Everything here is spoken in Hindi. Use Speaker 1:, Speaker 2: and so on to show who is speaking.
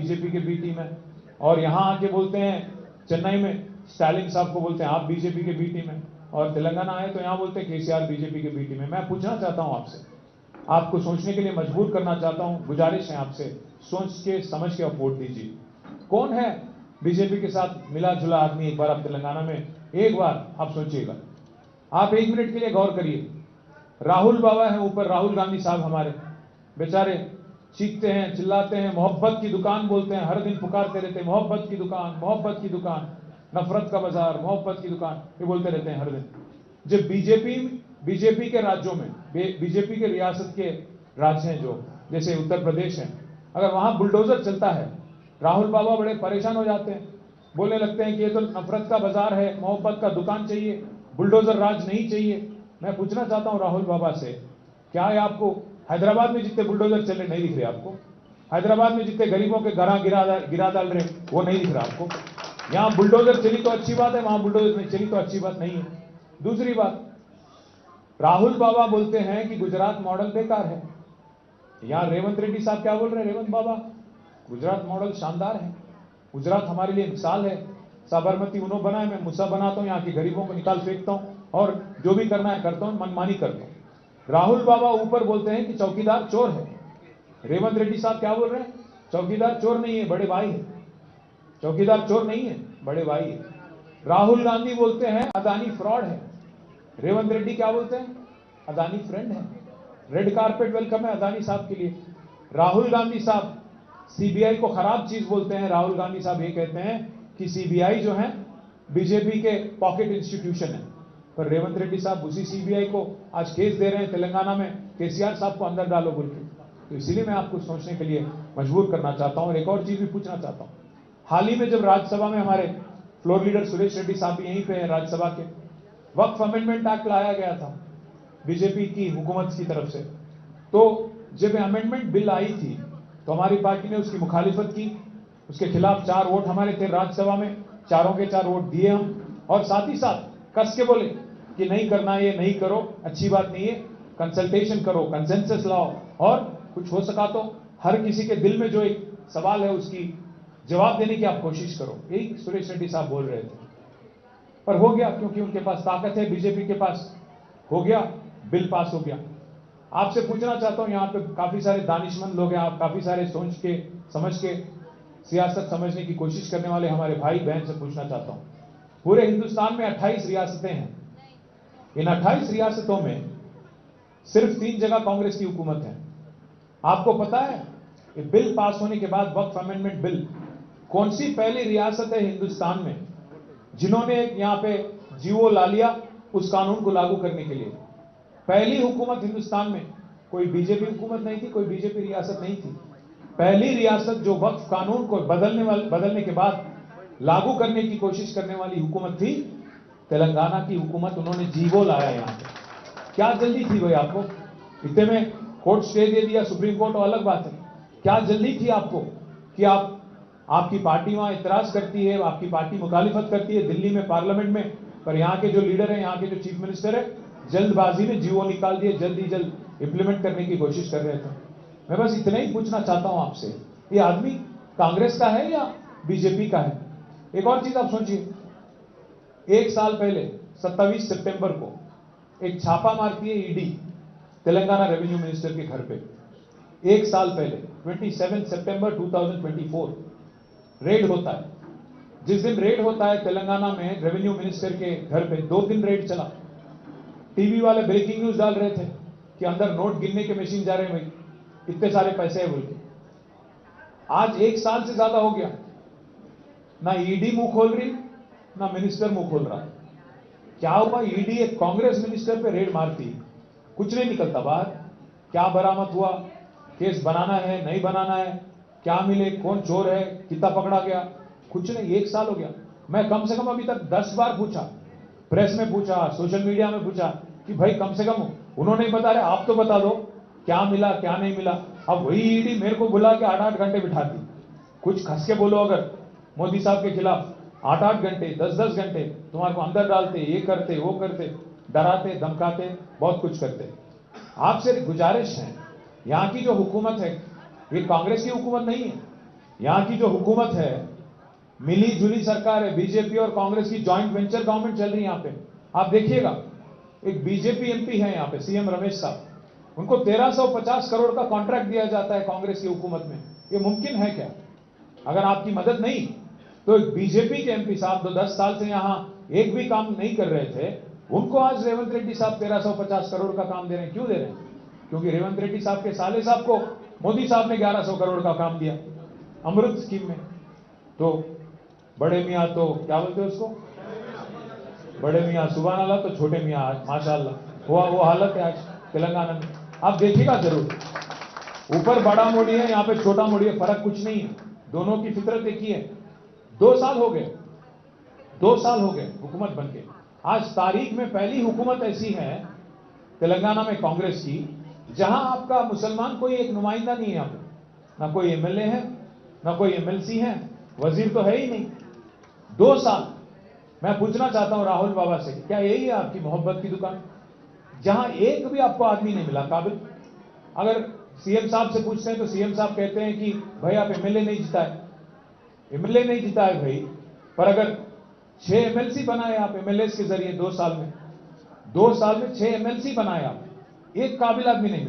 Speaker 1: बीजेपी के बी टीम है, और यहां आके बोलते हैं चेन्नई में स्टालिन साहब को बोलते हैं आप बीजेपी के बी टीम है, और तेलंगाना आए तो यहां बोलते हैं केसीआर बीजेपी के बी टीम है। मैं पूछना चाहता हूं आपसे, आपको सोचने के लिए मजबूर करना चाहता हूं, गुजारिश है आपसे, सोच के समझ के आप वोट दीजिए। कौन है बीजेपी के साथ मिला जुला आदमी? एक बार आप तेलंगाना में एक बार आप सोचिएगा, आप एक मिनट के लिए गौर करिए। राहुल बाबा है ऊपर, राहुल गांधी साहब हमारे बेचारे चीखते हैं, चिल्लाते हैं, मोहब्बत की दुकान बोलते हैं, हर दिन पुकारते रहते हैं मोहब्बत की दुकान, मोहब्बत की दुकान, नफरत का बाजार, मोहब्बत की दुकान, ये बोलते रहते हैं हर दिन। जब बीजेपी के राज्यों में, बीजेपी के रियासत के राज्य हैं जो जैसे उत्तर प्रदेश है, अगर वहां बुलडोजर चलता है, राहुल बाबा बड़े परेशान हो जाते हैं, बोलने लगते हैं कि ये तो नफरत का बाजार है, मोहब्बत का दुकान चाहिए, बुलडोजर राज नहीं चाहिए। मैं पूछना चाहता हूं राहुल बाबा से, क्या है आपको हैदराबाद में जितने बुलडोजर चल रहे नहीं दिख रहे आपको? हैदराबाद में जितने गरीबों के घर गिरा डाल रहे वो नहीं दिख रहा आपको? यहां बुलडोजर चली तो अच्छी बात है, वहां बुलडोजर नहीं चली तो अच्छी बात नहीं है। दूसरी बात, राहुल बाबा बोलते हैं कि गुजरात मॉडल बेकार है। यहां रेवंत रेड्डी साहब क्या बोल रहे हैं? रेवंत बाबा, गुजरात मॉडल शानदार है, गुजरात हमारे लिए मिसाल है, साबरमती उन्होंने बनाया, मैं मुसा बनाता हूं, यहाँ के गरीबों को निकाल फेंकता हूं और जो भी करना है करता हूं, मनमानी करता हूं। राहुल बाबा ऊपर बोलते हैं कि चौकीदार चोर है। रेवंत रेड्डी साहब क्या बोल रहे हैं? चौकीदार चोर नहीं है, बड़े भाई है। चौकीदार चोर नहीं है, बड़े भाई है। राहुल गांधी बोलते हैं अदानी फ्रॉड है। रेवंत रेड्डी क्या बोलते हैं? अदानी फ्रेंड है। रेड कारपेट वेलकम है अदानी साहब के लिए। राहुल गांधी साहब सीबीआई को खराब चीज बोलते हैं। राहुल गांधी साहब ये कहते हैं कि सीबीआई जो है बीजेपी के पॉकेट इंस्टीट्यूशन है, पर रेवंत रेड्डी साहब उसी सीबीआई को आज केस दे रहे हैं तेलंगाना में, केसीआर साहब को अंदर डालो बोल के। तो इसीलिए मैं आपको सोचने के लिए मजबूर करना चाहता हूं और एक और चीज भी पूछना चाहता हूं। हाल ही में जब राज्यसभा में हमारे फ्लोर लीडर सुरेश रेड्डी साहब भी यहीं पे हैं राज्यसभा के, वक्फ अमेंडमेंट एक्ट लाया गया था बीजेपी की हुकूमत की तरफ से, तो जब अमेंडमेंट बिल आई थी तो हमारी पार्टी ने उसकी मुखालिफत की, उसके खिलाफ 4 वोट हमारे थे राज्यसभा में, चारों के 4 वोट दिए हम, और साथ ही साथ कस के बोले कि नहीं करना, ये नहीं करो, अच्छी बात नहीं है, कंसल्टेशन करो, कंसेंसस लाओ, और कुछ हो सका तो हर किसी के दिल में जो एक सवाल है उसकी जवाब देने की आप कोशिश करो। यही सुरेश रेड्डी साहब बोल रहे थे, पर हो गया, क्योंकि उनके पास ताकत है, बीजेपी के पास, हो गया, बिल पास हो गया। आपसे पूछना चाहता हूं, यहां पे काफी सारे दानिशमंद लोग हैं, आप काफी सारे सोच के समझ के सियासत समझने की कोशिश करने वाले हमारे भाई बहन से पूछना चाहता हूं, पूरे हिंदुस्तान में 28 रियासतें हैं, इन 28 रियासतों में सिर्फ 3 जगह कांग्रेस की हुकूमत है। आपको पता है कि बिल पास होने के बाद, वक्फ अमेंडमेंट बिल, कौन सी पहली रियासत है हिंदुस्तान में जिन्होंने यहां पे जीवो ला लिया उस कानून को लागू करने के लिए? पहली हुकूमत हिंदुस्तान में, कोई बीजेपी हुकूमत नहीं थी, कोई बीजेपी रियासत नहीं थी। पहली रियासत जो वक्फ कानून को बदलने के बाद लागू करने की कोशिश करने वाली हुकूमत थी तेलंगाना की हुकूमत। उन्होंने जीवो लाया यहां पे। क्या जल्दी थी भाई आपको? इतने में कोर्ट स्टे दे दिया सुप्रीम कोर्ट, तो अलग बात है। क्या जल्दी थी आपको कि आपकी पार्टी वहां इतराज करती है, आपकी पार्टी मुखालिफत करती है दिल्ली में पार्लियामेंट में, पर यहां के जो लीडर है, यहां के जो चीफ मिनिस्टर है, जल्दबाजी में जीवो निकाल दिए, जल्द ही जल्द इंप्लीमेंट करने की कोशिश कर रहे थे। मैं बस इतना ही पूछना चाहता हूं आपसे, ये आदमी कांग्रेस का है या बीजेपी का है? एक और चीज आप सोचिए, 1 साल पहले 27 सितंबर को एक छापा मारती है ईडी तेलंगाना रेवेन्यू मिनिस्टर के घर पे। 1 साल पहले 27 सितंबर 2024 रेड होता है। जिस दिन रेड होता है तेलंगाना में रेवेन्यू मिनिस्टर के घर पे, 2 दिन रेड चला। टीवी वाले ब्रेकिंग न्यूज डाल रहे थे कि अंदर नोट गिनने के मशीन जा रहे हैं, भाई इतने सारे पैसे है बोल के। आज 1 साल से ज्यादा हो गया, ना ईडी मुंह खोल रही, ना मिनिस्टर मुंह खोल रहा। क्या हुआ? ईडी एक कांग्रेस मिनिस्टर पे रेड मारती, कुछ नहीं निकलता बाहर। क्या बरामद हुआ, केस बनाना है नहीं बनाना है, क्या मिले, कौन चोर है, कितना पकड़ा गया, कुछ नहीं। 1 साल हो गया। मैं कम से कम अभी तक 10 बार पूछा, प्रेस में पूछा, सोशल मीडिया में पूछा कि भाई कम से कम, उन्होंने ही बता रहे, आप तो बता दो क्या मिला क्या नहीं मिला। अब वही ईडी मेरे को बुला के 8-8 घंटे बिठाती, कुछ खस के बोलो अगर मोदी साहब के खिलाफ, 8-8 घंटे 10-10 घंटे तुम्हारे को अंदर डालते, ये करते वो करते, डराते धमकाते, बहुत कुछ करते। आपसे गुजारिश है, यहां की जो हुकूमत है ये कांग्रेस की हुकूमत नहीं है, यहां की जो हुकूमत है, मिली जुली सरकार है, बीजेपी और कांग्रेस की जॉइंट वेंचर गवर्नमेंट चल रही है यहां पे। आप देखिएगा, एक बीजेपी एमपी है यहां पे, सीएम रमेश साहब, उनको 1350 करोड़ का कॉन्ट्रैक्ट दिया जाता है कांग्रेस की हुकूमत में। ये मुमकिन है क्या? अगर आपकी मदद नहीं, तो एक बीजेपी के एमपी साहब जो 10 साल से यहां एक भी काम नहीं कर रहे थे, उनको आज रेवंत रेड्डी साहब 1350 करोड़ का काम दे रहे हैं। क्यों दे रहे हैं? क्योंकि रेवंत रेड्डी साहब के साले साहब को मोदी साहब ने 1100 करोड़ का काम दिया अमृत स्कीम में। तो बड़े मियां तो क्या बोलते हैं उसको, बड़े मियां सुभान अल्लाह, तो छोटे मियां आज माशाअल्लाह, वो हालत है आज तेलंगाना में। आप देखिएगा जरूर, ऊपर बड़ा मोदी है, यहां पे छोटा मोदी है, फर्क कुछ नहीं है, दोनों की फितरत एक ही है। 2 साल हो गए, 2 साल हो गए हुकूमत बनके। आज तारीख में पहली हुकूमत ऐसी है तेलंगाना में कांग्रेस की, जहां आपका मुसलमान कोई एक नुमाइंदा नहीं है यहां पे, ना कोई एमएलए है, ना कोई एमएलसी है, वजीर तो है ही नहीं। 2 साल। मैं पूछना चाहता हूं राहुल बाबा से, क्या यही है आपकी मोहब्बत की दुकान, जहां एक भी आपको आदमी नहीं मिला काबिल? अगर सीएम साहब से पूछते हैं तो सीएम साहब कहते हैं कि भाई आप एमएलए नहीं जिताए, एमएलए नहीं जिताए भाई, पर अगर 6 एमएलसी बनाए आप एमएलए के जरिए 2 साल में, 2 साल में 6 एमएलसी बनाए आप, एक काबिल आदमी नहीं मिला।